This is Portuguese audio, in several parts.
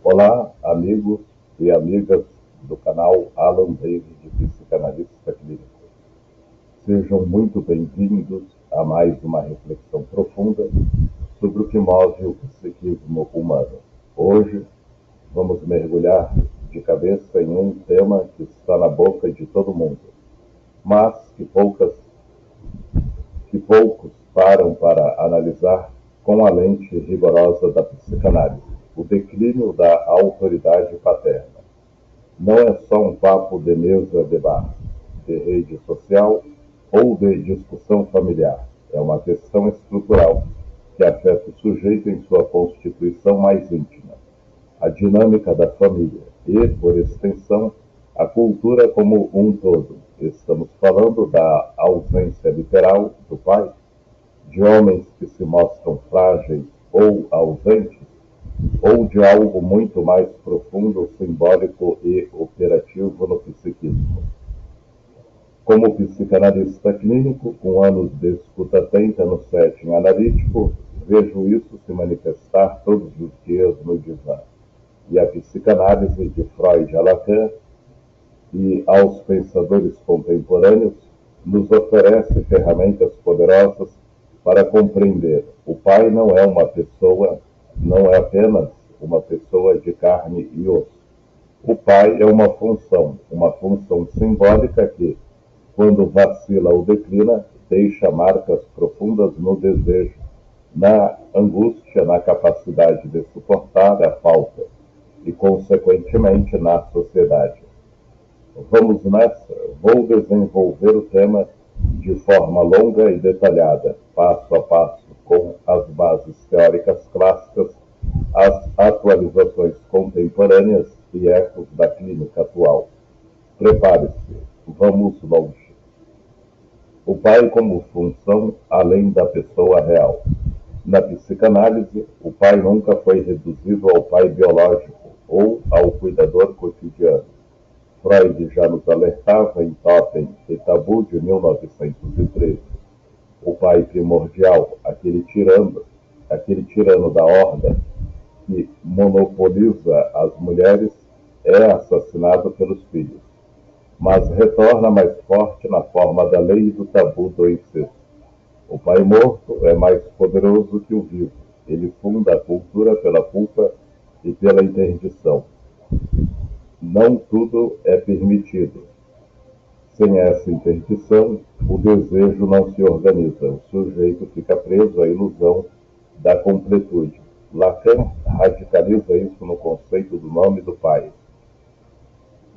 Olá, amigos e amigas do canal Alan David, psicanalista clínico. Sejam muito bem-vindos a mais uma reflexão profunda sobre o que move o psiquismo humano. Hoje vamos mergulhar de cabeça em um tema que está na boca de todo mundo, mas que poucos param para analisar com a lente rigorosa da psicanálise: o declínio da autoridade paterna. Não é só um papo de mesa de bar, de rede social ou de discussão familiar. É uma questão estrutural que afeta o sujeito em sua constituição mais íntima, a dinâmica da família e, por extensão, a cultura como um todo. Estamos falando da ausência literal do pai, de homens que se mostram frágeis ou ausentes, ou de algo muito mais profundo, simbólico e operativo no psiquismo. Como psicanalista clínico, com anos de escuta atenta no setting analítico, vejo isso se manifestar todos os dias no divã. E a psicanálise de Freud a Lacan e aos pensadores contemporâneos nos oferece ferramentas poderosas para compreender: o pai não é uma pessoa, não é apenas uma pessoa de carne e osso. O pai é uma função simbólica que, quando vacila ou declina, deixa marcas profundas no desejo, na angústia, na capacidade de suportar a falta e, consequentemente, na sociedade. Vamos nessa. Vou desenvolver o tema de forma longa e detalhada, passo a passo, com as bases teóricas clássicas, as atualizações contemporâneas e ecos da clínica atual. Prepare-se, vamos longe. O pai como função além da pessoa real. Na psicanálise, o pai nunca foi reduzido ao pai biológico ou ao cuidador cotidiano. Freud já nos alertava em Totem e Tabu de 1913. O pai primordial, aquele tirano da horda que monopoliza as mulheres, é assassinado pelos filhos, mas retorna mais forte na forma da lei do tabu do incesto. O pai morto é mais poderoso que o vivo. Ele funda a cultura pela culpa e pela interdição. Não tudo é permitido. Sem essa interdição, o desejo não se organiza. O sujeito fica preso à ilusão da completude. Lacan radicaliza isso no conceito do nome do pai,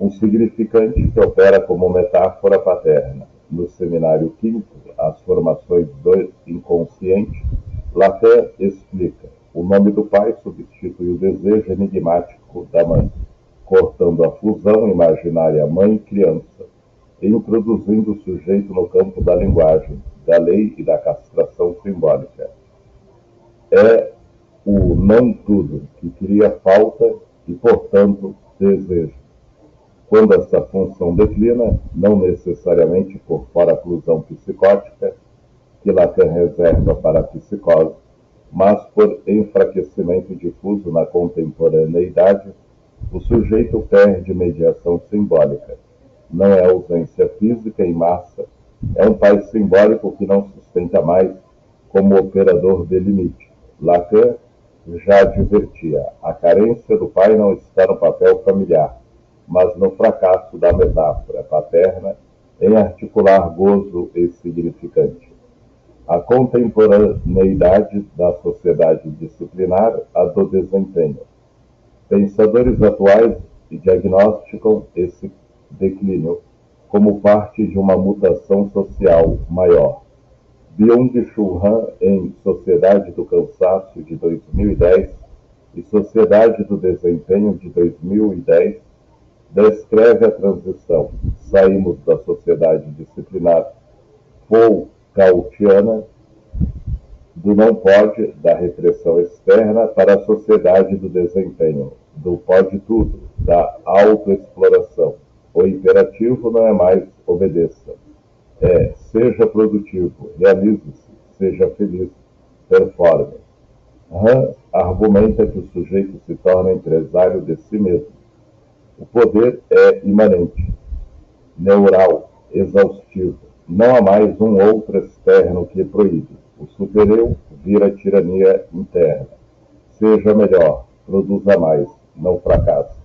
um significante que opera como metáfora paterna. No seminário quinto, As Formações do Inconsciente, Lacan explica: o nome do pai substitui o desejo enigmático da mãe, cortando a fusão imaginária mãe-criança e introduzindo o sujeito no campo da linguagem, da lei e da castração simbólica. É o não tudo que cria falta e, portanto, desejo. Quando essa função declina, não necessariamente por foraclusão psicótica, que Lacan reserva para a psicose, mas por enfraquecimento difuso na contemporaneidade, o sujeito perde mediação simbólica. Não é ausência física em massa, é um pai simbólico que não sustenta mais como operador de limite. Lacan já advertia: a carência do pai não está no papel familiar, mas no fracasso da metáfora paterna em articular gozo e significante. A contemporaneidade da sociedade disciplinar, a do desempenho. Pensadores atuais diagnosticam esse declínio como parte de uma mutação social maior. Byung-Chul Han, em Sociedade do Cansaço, de 2010, e Sociedade do Desempenho, de 2010, descreve a transição. Saímos da sociedade disciplinar Foucaultiana, do não pode, da repressão externa, para a sociedade do desempenho, do pode tudo, da autoexploração. O imperativo não é mais obedeça, seja produtivo, realize-se, seja feliz, performe. Han argumenta que o sujeito se torna empresário de si mesmo. O poder é imanente, neural, exaustivo. Não há mais um outro externo que proíbe. O supereu vira tirania interna. Seja melhor, produza mais, não fracasse.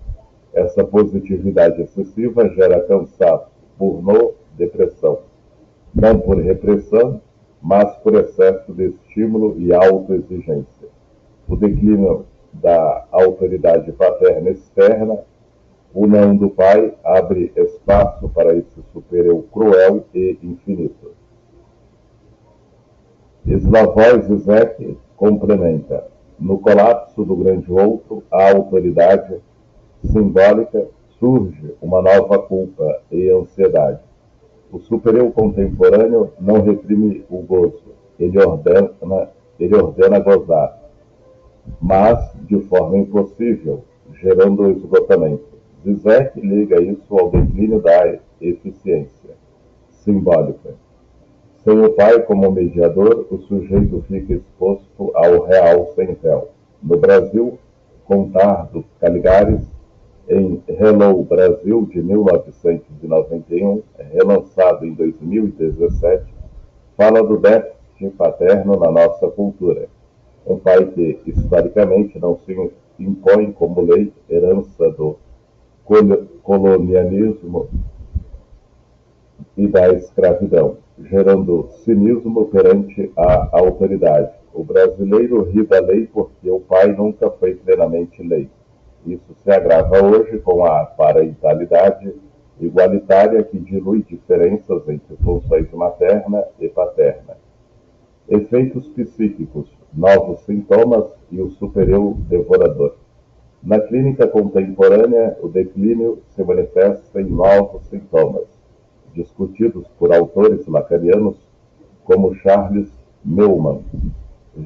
Essa positividade excessiva gera cansaço, burnout, depressão. Não por repressão, mas por excesso de estímulo e autoexigência. O declínio da autoridade paterna externa, o não do pai, abre espaço para esse supereu cruel e infinito. Slavoj Zizek complementa: no colapso do grande outro, a autoridade simbólica, surge uma nova culpa e ansiedade. O supereu contemporâneo não reprime o gozo, ele ordena gozar, mas de forma impossível, gerando esgotamento. Zizek liga isso ao declínio da eficiência simbólica. Sem o pai como mediador, o sujeito fica exposto ao real sem véu. No Brasil, Contardo Caligares, em Hello Brasil, de 1991, relançado em 2017, fala do déficit paterno na nossa cultura. Um pai que, historicamente, não se impõe como lei, herança do colonialismo e da escravidão, gerando cinismo perante a autoridade. O brasileiro ri da lei porque o pai nunca foi plenamente lei. Isso se agrava hoje com a parentalidade igualitária que dilui diferenças entre funções materna e paterna. Efeitos psíquicos, novos sintomas e o supereu devorador. Na clínica contemporânea, o declínio se manifesta em novos sintomas, discutidos por autores lacanianos como Charles Neumann,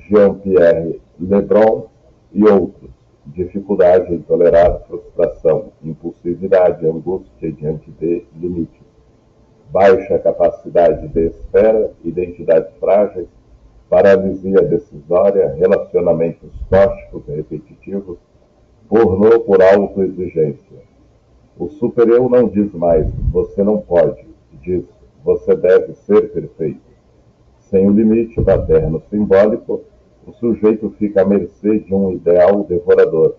Jean-Pierre Lebrun e outros. Dificuldade em tolerar frustração, impulsividade, angústia diante de limites, baixa capacidade de espera, identidades frágeis, paralisia decisória, relacionamentos tóxicos e repetitivos, pornô por autoexigência. O supereu não diz mais, você não pode, diz, você deve ser perfeito. Sem o limite paterno simbólico, o sujeito fica à mercê de um ideal devorador.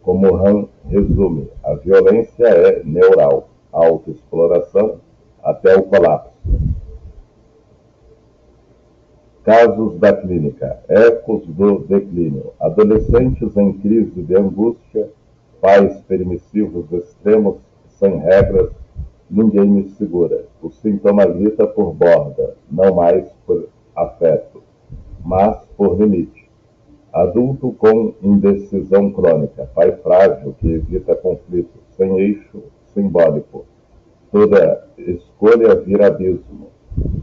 Como Han resume, a violência é neural, a autoexploração até o colapso. Casos da clínica, ecos do declínio, adolescentes em crise de angústia, pais permissivos extremos, sem regras, ninguém me segura. O sintoma grita por borda, não mais por afeto, mas por limite. Adulto com indecisão crônica, pai frágil que evita conflito, sem eixo simbólico. Toda escolha vira abismo.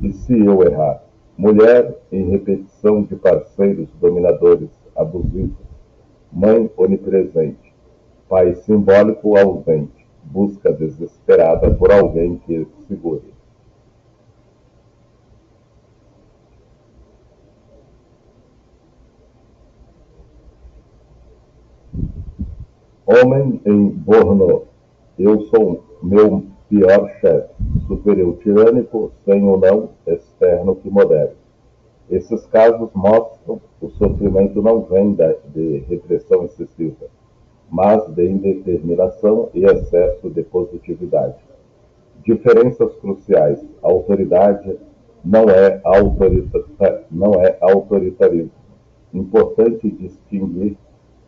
E se eu errar? Mulher em repetição de parceiros dominadores, abusivos. Mãe onipresente. Pai simbólico ausente. Busca desesperada por alguém que segure. Homem em Borno. Eu sou meu pior chefe. Supereu tirânico, sem o não externo que modere. Esses casos mostram que o sofrimento não vem de repressão excessiva, mas de indeterminação e excesso de positividade. Diferenças cruciais. A autoridade não é autoritarismo. Importante distinguir,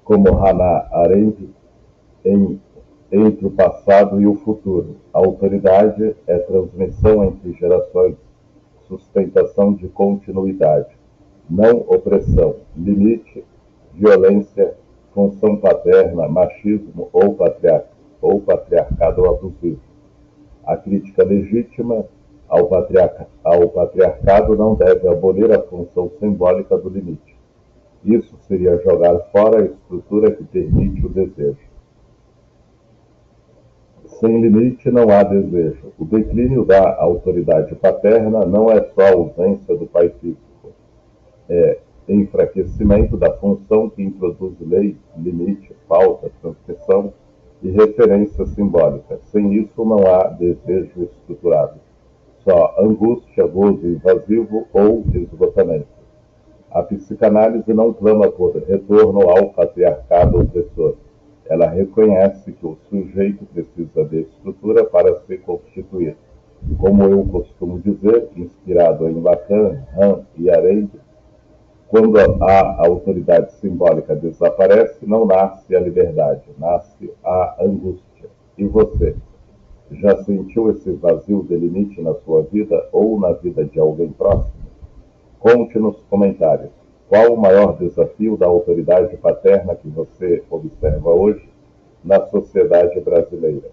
como Hannah Arendt, entre o passado e o futuro. A autoridade é transmissão entre gerações, sustentação de continuidade, não opressão, limite, violência, função paterna, machismo ou patriarcado abusivo. A crítica legítima ao patriarcado não deve abolir a função simbólica do limite. Isso seria jogar fora a estrutura que permite o desejo. Sem limite não há desejo. O declínio da autoridade paterna não é só a ausência do pai físico. É enfraquecimento da função que introduz lei, limite, falta, transgressão e referência simbólica. Sem isso não há desejo estruturado, só angústia, gozo invasivo ou esgotamento. A psicanálise não clama por retorno ao patriarcado opressor. Ela reconhece que o sujeito precisa de estrutura para se constituir. Como eu costumo dizer, inspirado em Lacan, Han e Arendt, quando a autoridade simbólica desaparece, não nasce a liberdade, nasce a angústia. E você? Já sentiu esse vazio de limite na sua vida ou na vida de alguém próximo? Conte nos comentários. Qual o maior desafio da autoridade paterna que você observa hoje na sociedade brasileira?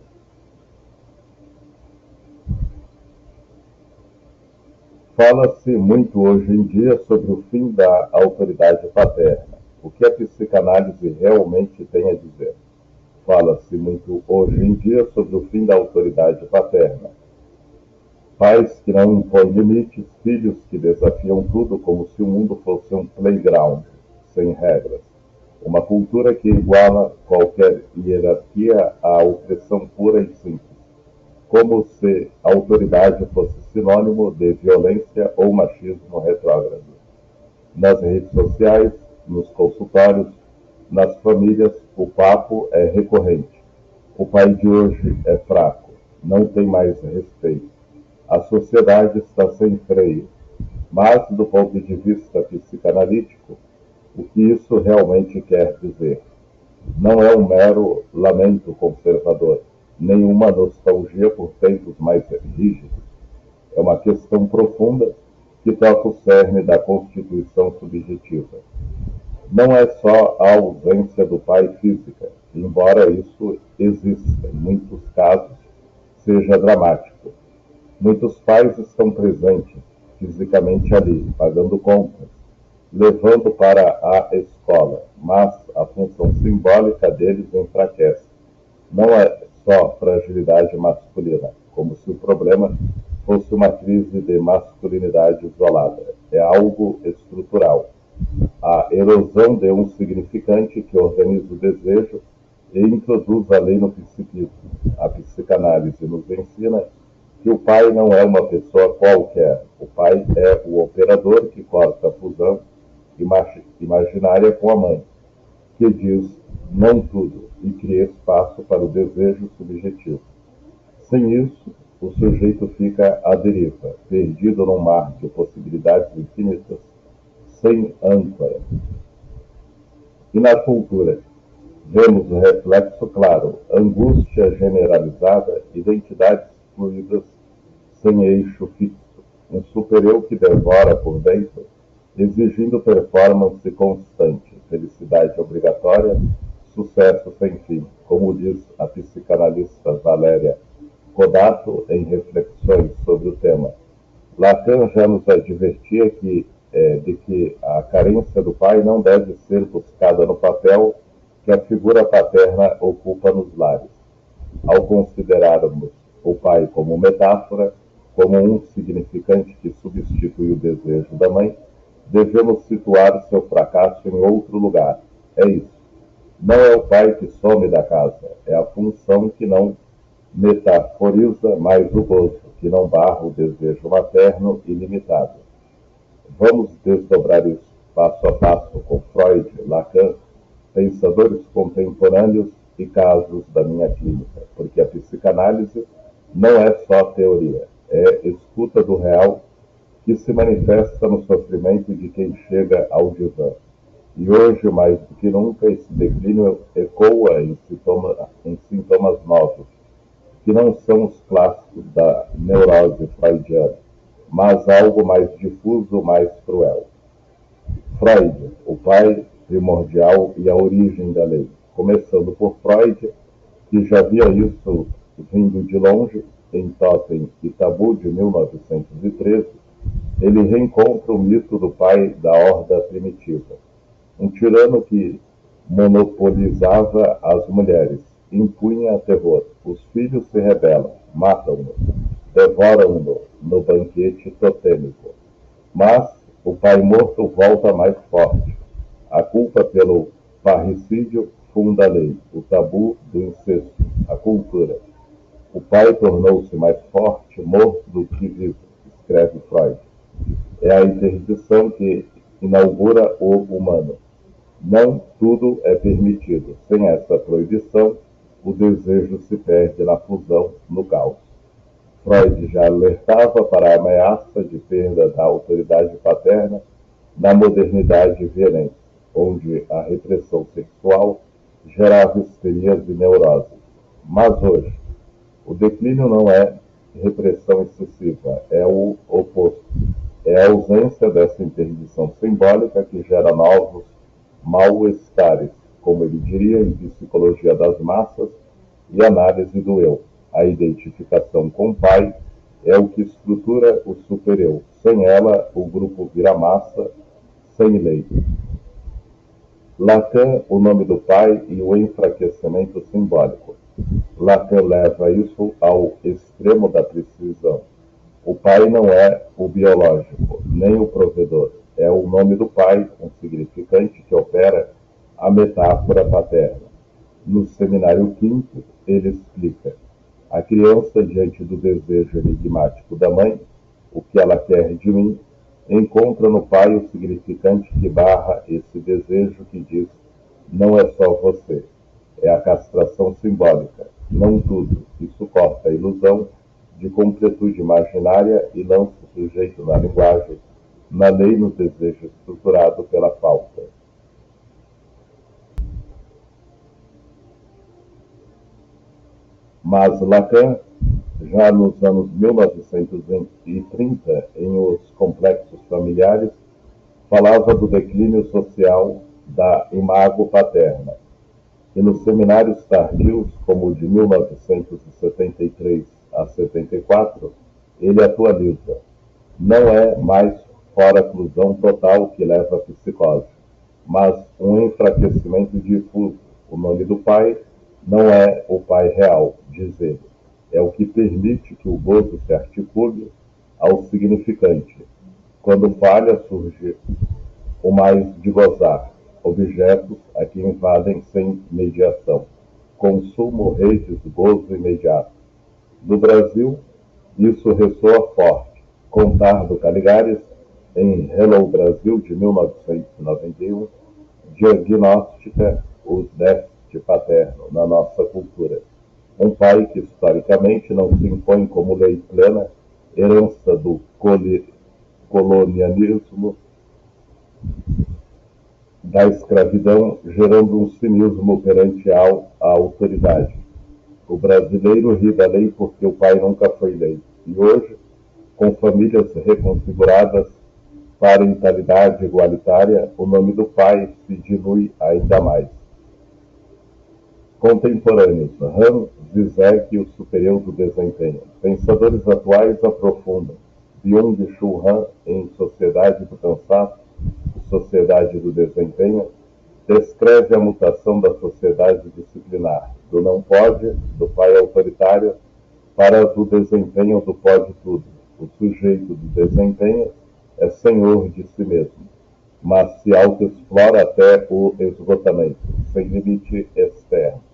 Fala-se muito hoje em dia sobre o fim da autoridade paterna. O que a psicanálise realmente tem a dizer? Fala-se muito hoje em dia sobre o fim da autoridade paterna. Pais que não impõem limites, filhos que desafiam tudo como se o mundo fosse um playground, sem regras. Uma cultura que iguala qualquer hierarquia à opressão pura e simples, como se a autoridade fosse sinônimo de violência ou machismo retrógrado. Nas redes sociais, nos consultórios, nas famílias, o papo é recorrente. O pai de hoje é fraco, não tem mais respeito. A sociedade está sem freio. Mas, do ponto de vista psicanalítico, o que isso realmente quer dizer? Não é um mero lamento conservador, nem uma nostalgia por tempos mais rígidos. É uma questão profunda que toca o cerne da constituição subjetiva. Não é só a ausência do pai física, embora isso exista, em muitos casos, seja dramático. Muitos pais estão presentes, fisicamente ali, pagando contas, levando para a escola, mas a função simbólica deles enfraquece. Não é só fragilidade masculina, como se o problema fosse uma crise de masculinidade isolada. É algo estrutural. A erosão de um significante que organiza o desejo e introduz a lei no psiquismo. A psicanálise nos ensina que o pai não é uma pessoa qualquer. O pai é o operador que corta a fusão imaginária com a mãe, que diz não tudo e cria espaço para o desejo subjetivo. Sem isso, o sujeito fica à deriva, perdido num mar de possibilidades infinitas, sem âncora. E na cultura, vemos o reflexo claro, angústia generalizada, identidades fluidas sem eixo fixo, um super-eu que devora por dentro, exigindo performance constante, felicidade obrigatória, sucesso sem fim, como diz a psicanalista Valéria Kodato em reflexões sobre o tema. Lacan já nos advertia de que a carência do pai não deve ser buscada no papel que a figura paterna ocupa nos lares. Ao considerarmos o pai como metáfora, como um significante que substitui o desejo da mãe, devemos situar seu fracasso em outro lugar. É isso. Não é o pai que some da casa, é a função que não metaforiza mais o gozo, que não barra o desejo materno ilimitado. Vamos desdobrar isso passo a passo com Freud, Lacan, pensadores contemporâneos e casos da minha clínica, porque a psicanálise não é só teoria, é escuta do real que se manifesta no sofrimento de quem chega ao divã. E hoje, mais do que nunca, esse declínio ecoa em sintomas novos, que não são os clássicos da neurose freudiana, mas algo mais difuso, mais cruel. Freud, o pai primordial e a origem da lei. Começando por Freud, que já via isso vindo de longe, em Totem e Tabu, de 1913, ele reencontra o mito do pai da horda primitiva. Um tirano que monopolizava as mulheres, impunha terror. Os filhos se rebelam, matam-no, devoram-no no banquete totêmico. Mas O pai morto volta mais forte. A culpa pelo parricídio funda a lei, o tabu do incesto, a cultura. O pai tornou-se mais forte, morto do que vivo, escreve Freud. É a interdição que inaugura o humano. Não tudo é permitido. Sem essa proibição, o desejo se perde na fusão, no caos. Freud já alertava para a ameaça de perda da autoridade paterna na modernidade vienense, onde a repressão sexual gerava histerias e neuroses. Mas hoje, o declínio não é repressão excessiva, é o oposto. É a ausência dessa interdição simbólica que gera novos mal-estares, como ele diria em Psicologia das Massas e Análise do Eu. A identificação com o pai é o que estrutura o super-eu. Sem ela, o grupo vira massa, sem lei. Lacan, o nome do pai e o enfraquecimento simbólico. Lacan leva isso ao extremo da precisão. O pai não é o biológico, nem o provedor. É o nome do pai, um significante que opera a metáfora paterna. No Seminário Quinto, ele explica: a criança, diante do desejo enigmático da mãe, o que ela quer de mim, encontra no pai o significante que barra esse desejo que diz: não é só você. É a castração simbólica, não tudo. Isso corta a ilusão de completude imaginária e lança o sujeito na linguagem, na lei, no desejo estruturado pela falta. Mas Lacan, já nos anos 1930, em Os Complexos Familiares, falava do declínio social da imago paterna. E nos seminários tardios, como o de 1973 a 74, ele atualiza: não é mais fora-clusão total que leva à psicose, mas um enfraquecimento difuso. O nome do pai não é o pai real, diz ele. É o que permite que o gozo se articule ao significante. Quando falha, surge o mais de gozar, objetos a que invadem sem mediação. Consumo, redes, gozo imediato. No Brasil, isso ressoa forte. Contar do Caligares, em Hello Brasil, de 1991, diagnostica o déficit paterno na nossa cultura. Um pai que, historicamente, não se impõe como lei plena, herança do colonialismo, da escravidão, gerando um cinismo perante a autoridade. O brasileiro ri da lei porque o pai nunca foi lei. E hoje, com famílias reconfiguradas, parentalidade igualitária, o nome do pai se dilui ainda mais. Contemporâneos: Han, Zizek e o superior do desempenho. Pensadores atuais aprofundam. Byung-Chul Han, em Sociedade do Cansaço, Sociedade do Desempenho, descreve a mutação da sociedade disciplinar, do não pode, do pai autoritário, para do desempenho do pode tudo. O sujeito do desempenho é senhor de si mesmo, mas se autoexplora até o esgotamento, sem limite externo.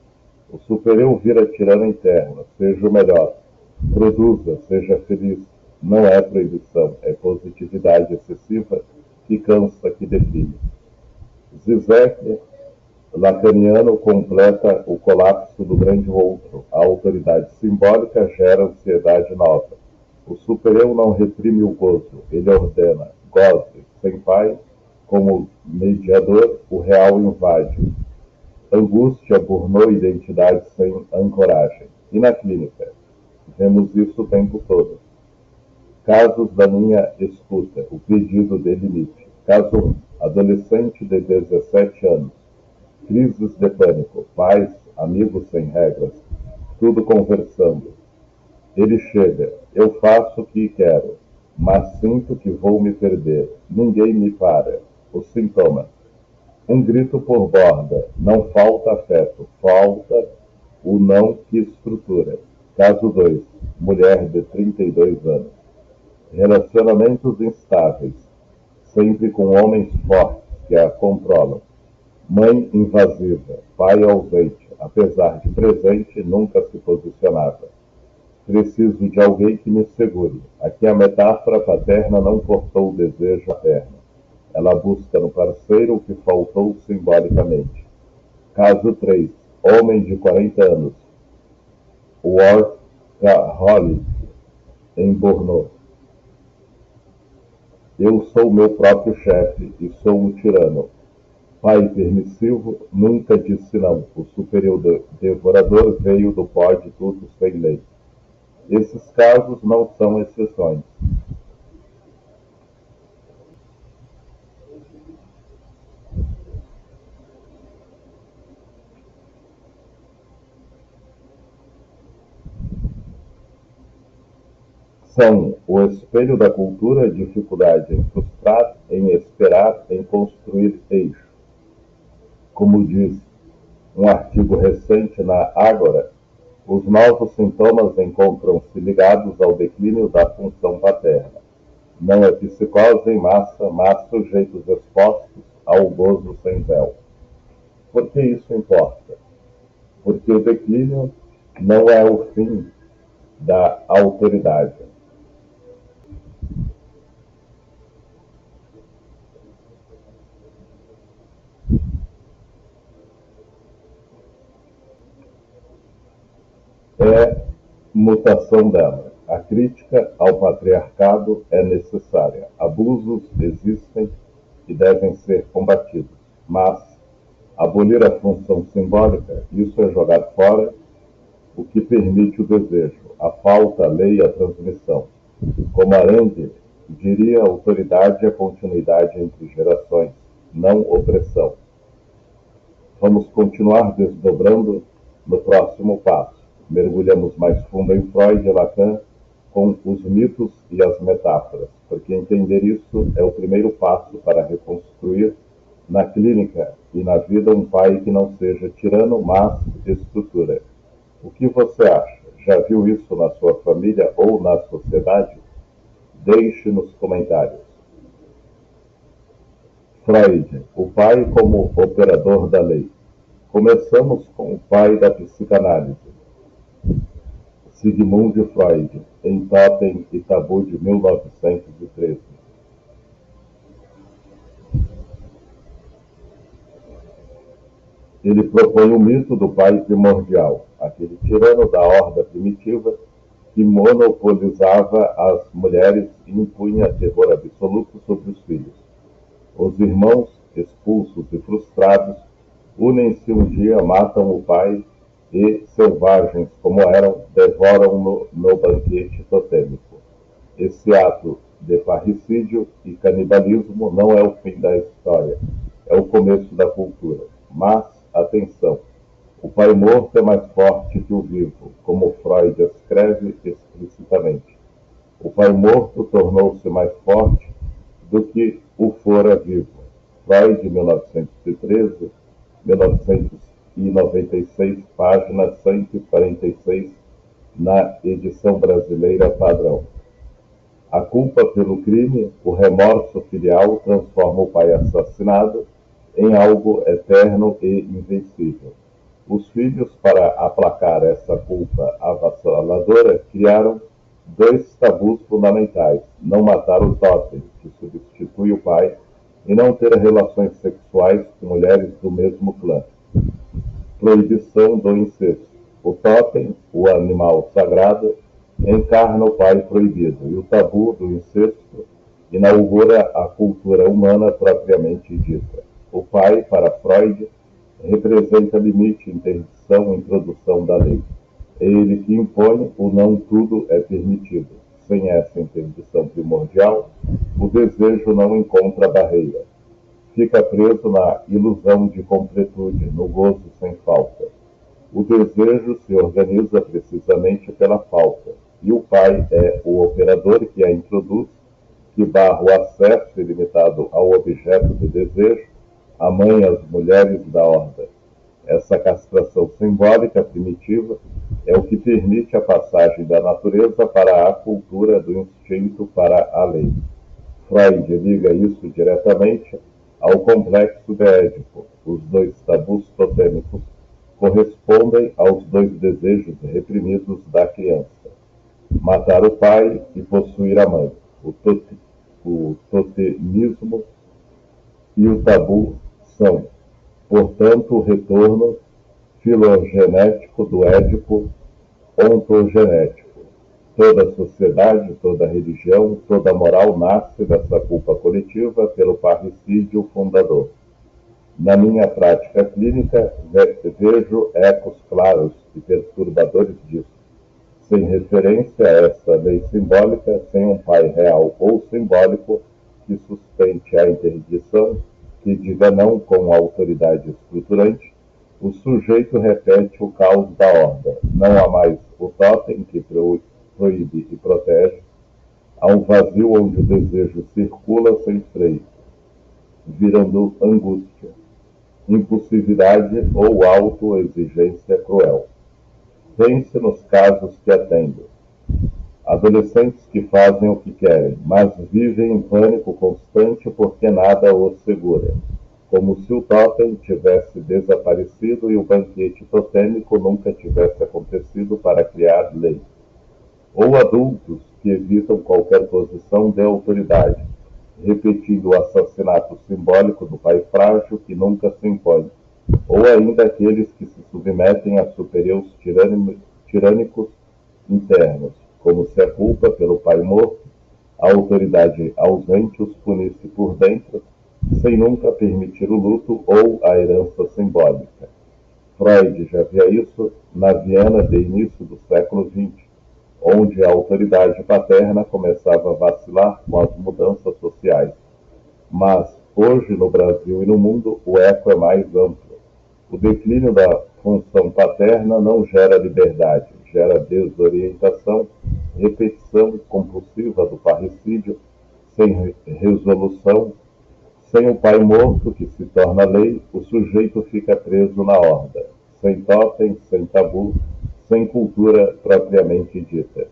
O superior vira tirano interno: seja o melhor, produza, seja feliz. Não é proibição, é positividade excessiva que cansa, que deprime. Zizek, lacaniano, completa o colapso do grande outro. A autoridade simbólica gera ansiedade nova. O superior não reprime o gozo, ele ordena: goze. Sem pai, como mediador, o real invade. Angústia, burnout, identidade sem ancoragem. E na clínica? Vemos isso o tempo todo. Casos da minha escuta, o pedido de limite. Caso 1. Adolescente de 17 anos. Crises de pânico. Pais, amigos sem regras. Tudo conversando. Ele chega: eu faço o que quero, mas sinto que vou me perder. Ninguém me para. Os sintomas: um grito por borda. Não falta afeto, falta o não que estrutura. Caso 2. Mulher de 32 anos. Relacionamentos instáveis. sempre com homens fortes que a controlam. Mãe invasiva, pai ausente, apesar de presente, nunca se posicionava. Preciso de alguém que me segure. Aqui a metáfora paterna não cortou o desejo materno. Ela busca no parceiro o que faltou simbolicamente. Caso 3. Homem de 40 anos. Workaholic, em Bordeaux. Eu sou meu próprio chefe e sou um tirano. Pai permissivo nunca disse não. O superior devorador veio do pode tudo sem lei. Esses casos não são exceções. São o espelho da cultura, dificuldade em frustrar, em esperar, em construir eixo. Como diz um artigo recente na Ágora, os novos sintomas encontram-se ligados ao declínio da função paterna. Não é psicose em massa, mas sujeitos expostos ao gozo sem véu. Por que isso importa? Porque o declínio não é o fim da autoridade. É mutação dela. A crítica ao patriarcado é necessária. Abusos existem e devem ser combatidos. Mas abolir a função simbólica, isso é jogar fora o que permite o desejo, a falta, a lei, a transmissão. Como Arendt diria, autoridade é continuidade entre gerações, não opressão. Vamos continuar desdobrando no próximo passo. Mergulhamos mais fundo em Freud e Lacan com os mitos e as metáforas, porque entender isso é o primeiro passo para reconstruir na clínica e na vida um pai que não seja tirano, mas estrutura. O que você acha? Já viu isso na sua família ou na sociedade? Deixe nos comentários. Freud, o pai como operador da lei. Começamos com o pai da psicanálise, Sigmund Freud, em Totem e Tabu de 1913. Ele propõe o mito do pai primordial, aquele tirano da horda primitiva que monopolizava as mulheres e impunha terror absoluto sobre os filhos. Os irmãos, expulsos e frustrados, unem-se um dia, matam o pai e, selvagens como eram, devoram-no no banquete totêmico. Esse ato de parricídio e canibalismo não é o fim da história, é o começo da cultura. Mas, atenção, o pai morto é mais forte que o vivo, como Freud escreve explicitamente. O pai morto tornou-se mais forte do que o fora vivo. Freud, 1913, 1996, página 146, na edição brasileira padrão. A culpa pelo crime, o remorso filial transforma o pai assassinado em algo eterno e invencível. Os filhos, para aplacar essa culpa avassaladora, criaram dois tabus fundamentais: não matar o tótem, que substitui o pai, e não ter relações sexuais com mulheres do mesmo clã. Proibição do incesto. O tótem, o animal sagrado, encarna o pai proibido, e o tabu do incesto inaugura a cultura humana propriamente dita. O pai, para Freud, representa limite, interdição, introdução da lei. É ele que impõe, o não tudo é permitido. Sem essa interdição primordial, o desejo não encontra barreira. Fica preso na ilusão de completude, no gozo sem falta. O desejo se organiza precisamente pela falta, e o pai é o operador que a introduz, que barra o acesso ilimitado ao objeto do desejo, a mãe às mulheres da horda. Essa castração simbólica primitiva é o que permite a passagem da natureza para a cultura, do instinto para a lei. Freud liga isso diretamente ao complexo de Édipo. Os dois tabus totêmicos correspondem aos dois desejos reprimidos da criança: matar o pai e possuir a mãe. O totemismo e o tabu são, portanto, o retorno filogenético do Édipo ontogenético. Toda sociedade, toda religião, toda moral nasce dessa culpa coletiva pelo parricídio fundador. Na minha prática clínica, vejo ecos claros e perturbadores disso. Sem referência a essa lei simbólica, sem um pai real ou simbólico que sustente a interdição, que diga não com autoridade estruturante, o sujeito repete o caos da horda. Não há mais o totem que proíbe e protege. Há um vazio onde o desejo circula sem freio, virando angústia, impulsividade ou autoexigência cruel. Pense nos casos que atendo. Adolescentes que fazem o que querem, mas vivem em pânico constante porque nada os segura, como se o totem tivesse desaparecido e o banquete totêmico nunca tivesse acontecido para criar lei. Ou adultos que evitam qualquer posição de autoridade, repetindo o assassinato simbólico do pai frágil que nunca se impõe. Ou ainda aqueles que se submetem a superiores tirânicos internos, como se a culpa pelo pai morto, a autoridade ausente os punisse por dentro, sem nunca permitir o luto ou a herança simbólica. Freud já via isso na Viena de início do século XX, onde a autoridade paterna começava a vacilar com as mudanças sociais. Mas, hoje, no Brasil e no mundo, o eco é mais amplo. O declínio da função paterna não gera liberdade, gera desorientação, repetição compulsiva do parricídio, sem resolução. Sem o pai morto, que se torna lei, o sujeito fica preso na horda, sem totem, sem tabu, sem cultura propriamente dita.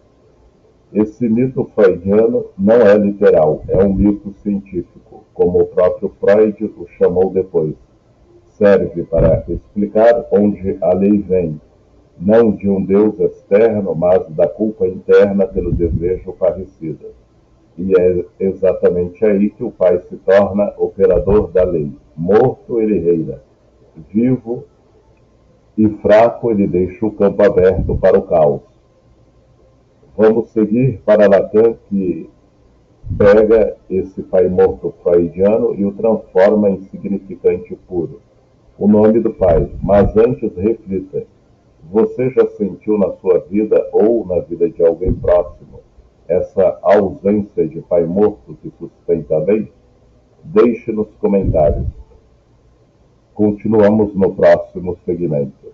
Esse mito freudiano não é literal, é um mito científico, como o próprio Freud o chamou depois. Serve para explicar onde a lei vem, não de um Deus externo, mas da culpa interna pelo desejo parricida. E é exatamente aí que o pai se torna operador da lei. Morto, ele reina. Vivo e fraco, ele deixa o campo aberto para o caos. Vamos seguir para Lacan, que pega esse pai morto freudiano e o transforma em significante puro. O nome do pai. Mas antes, reflita. Você já sentiu na sua vida ou na vida de alguém próximo essa ausência de pai morto que sustenta a lei? Deixe nos comentários. Continuamos no próximo segmento.